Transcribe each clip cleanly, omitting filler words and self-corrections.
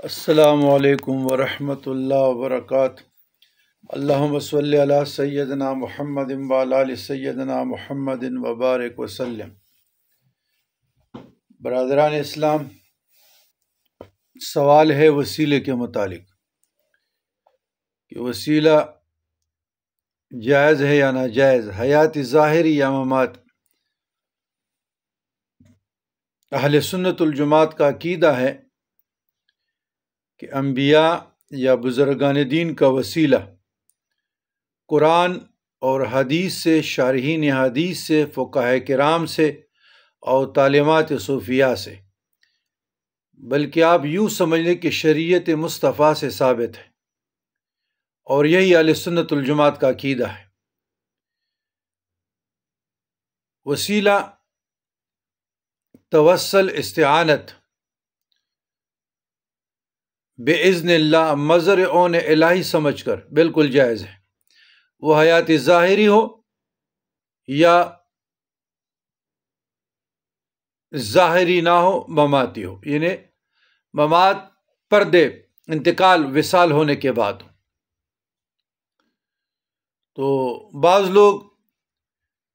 السلام علیکم ورحمۃ اللہ وبرکاتہ۔ اللہم صلی علی سیدنا محمد وعلی آل سیدنا محمد وبارک وسلم۔ برادران اسلام، سوال ہے وسیلے کے متعلق کہ وسیلہ جائز ہے یا ناجائز، حیات ظاہری یا ممات۔ اہل سنت الجماعت کا عقیدہ ہے کہ انبیاء یا بزرگان دین کا وسیلہ قرآن اور حدیث سے، شارحین حدیث سے، فقہاء کرام سے اور تعلیمات صوفیاء سے، بلکہ آپ یوں سمجھ لیں کہ شریعت مصطفیٰ سے ثابت ہے، اور یہی اہل سنت الجماعت کا عقیدہ ہے۔ وسیلہ توسل، استعانت بِإِذْنِ اللہ، مظہر اون الہی سمجھ کر بالکل جائز ہے، وہ حیات ظاہری ہو یا ظاہری نہ ہو، مماتی ہو، یعنی ممات پردے، انتقال، وصال ہونے کے بعد ہو۔ تو بعض لوگ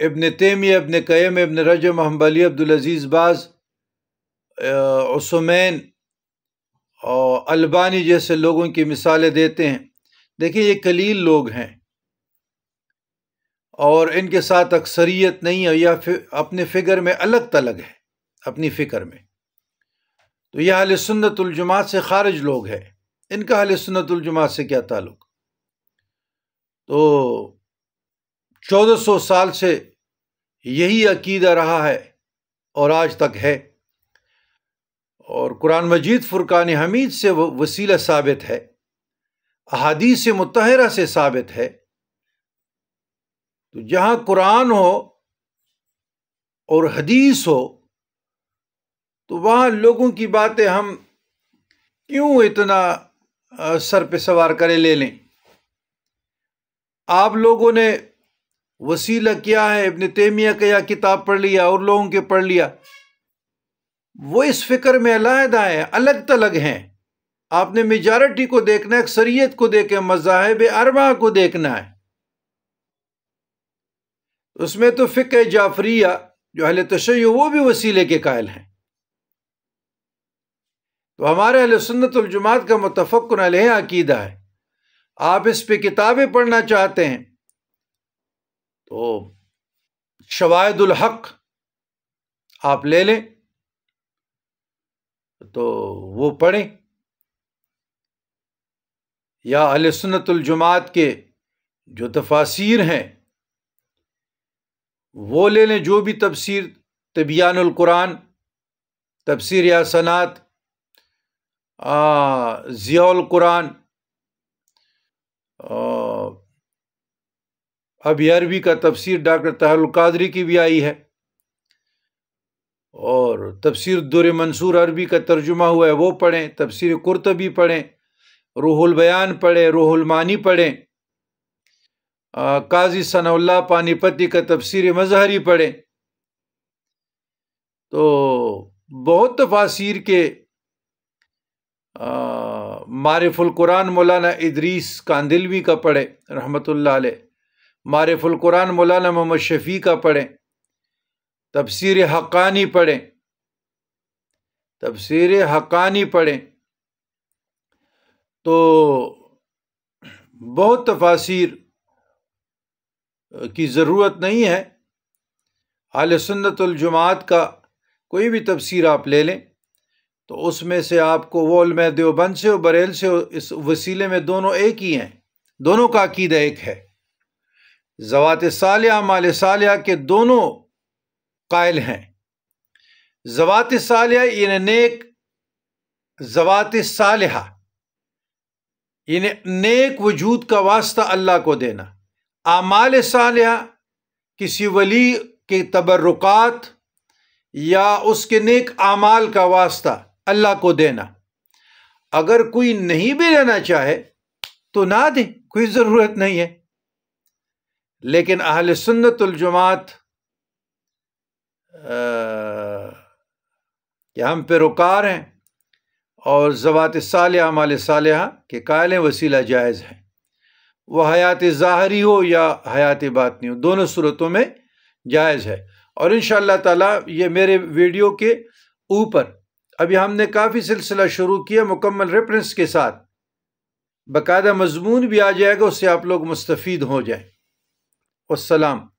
ابن تیمیہ، ابن قیم، ابن رجب حنبلی، عبدالعزیز باز، عثمین اور البانی جیسے لوگوں کی مثالیں دیتے ہیں۔ دیکھیں، یہ قلیل لوگ ہیں اور ان کے ساتھ اکثریت نہیں ہے، یا اپنے فکر میں الگ تلگ ہے، اپنی فکر میں۔ تو یہ اہل سنت الجماعت سے خارج لوگ ہیں، ان کا اہل سنت الجماعت سے کیا تعلق؟ تو 1400 سال سے یہی عقیدہ رہا ہے اور آج تک ہے، اور قرآن مجید فرقان حمید سے وہ وسیلہ ثابت ہے، احادیث مطہرہ سے ثابت ہے۔ تو جہاں قرآن ہو اور حدیث ہو تو وہاں لوگوں کی باتیں ہم کیوں اتنا سر پہ سوار کرے لے لیں؟ آپ لوگوں نے وسیلہ کیا ہے، ابن تیمیہ کا یا کتاب پڑھ لیا اور لوگوں کے پڑھ لیا، وہ اس فکر میں علیحدہ ہیں، الگ تلگ ہیں۔ آپ نے میجارٹی کو دیکھنا ہے، اکثریت کو دیکھیں، مذاہب اربعہ کو دیکھنا ہے۔ اس میں تو فقہ جعفریہ جو اہل تشیع، وہ بھی وسیلے کے قائل ہیں۔ تو ہمارے اہل سنت الجماعت کا متفق علیہ عقیدہ ہے۔ آپ اس پہ کتابیں پڑھنا چاہتے ہیں تو شواہد الحق آپ لے لیں تو وہ پڑھیں، یا اہل سنت الجماعت کے جو تفاسیر ہیں وہ لے لیں، جو بھی تفسیر، تبیان القرآن، تفسیر حسنات، ضیاء القرآن، ابھی عربی کا تفسیر ڈاکٹر طاہر القادری کی بھی آئی ہے، اور تفسیر در منصور عربی کا ترجمہ ہوا ہے، وہ پڑھیں، تفسیر قرطبی پڑھیں، روح البیان پڑھیں، روح المعانی پڑھیں، قاضی ثناء اللہ پانی پتی کا تفسیر مظہری پڑھیں۔ تو بہت تفاسیر کے، معرف القرآن مولانا ادریس کاندلوی کا پڑھیں رحمۃ اللہ علیہ، معرف القرآن مولانا محمد شفیع کا پڑھیں، تفسیر حقانی پڑھیں، تفسیر حقانی پڑھیں۔ تو بہت تفاسیر کی ضرورت نہیں ہے، اہل سنت الجماعت کا کوئی بھی تفسیر آپ لے لیں تو اس میں سے آپ کو، وہ علماء دیوبند سے اور بریل سے، اس وسیلے میں دونوں ایک ہی ہیں، دونوں کا عقیدہ ایک ہے۔ ذوات صالحہ، اعمال صالحہ کے دونوں قائل ہیں۔ ذوات صالحہ یعنی نیک، ذوات صالحہ یعنی نیک وجود کا واسطہ اللہ کو دینا، اعمال صالحہ کسی ولی کے تبرکات یا اس کے نیک اعمال کا واسطہ اللہ کو دینا۔ اگر کوئی نہیں بھی لینا چاہے تو نہ دے، کوئی ضرورت نہیں ہے۔ لیکن اہل سنت الجماعت کہ ہم پیروکار ہیں اور ذوات صالحہ اعمال صالحہ کے قائل ہیں وسیلہ جائز ہے، وہ حیات ظاہری ہو یا حیات باطنی ہو، دونوں صورتوں میں جائز ہے۔ اور انشاءاللہ تعالیٰ یہ میرے ویڈیو کے اوپر ابھی ہم نے کافی سلسلہ شروع کیا مکمل ریفرنس کے ساتھ، باقاعدہ مضمون بھی آ جائے گا، اس سے آپ لوگ مستفید ہو جائیں۔ والسلام۔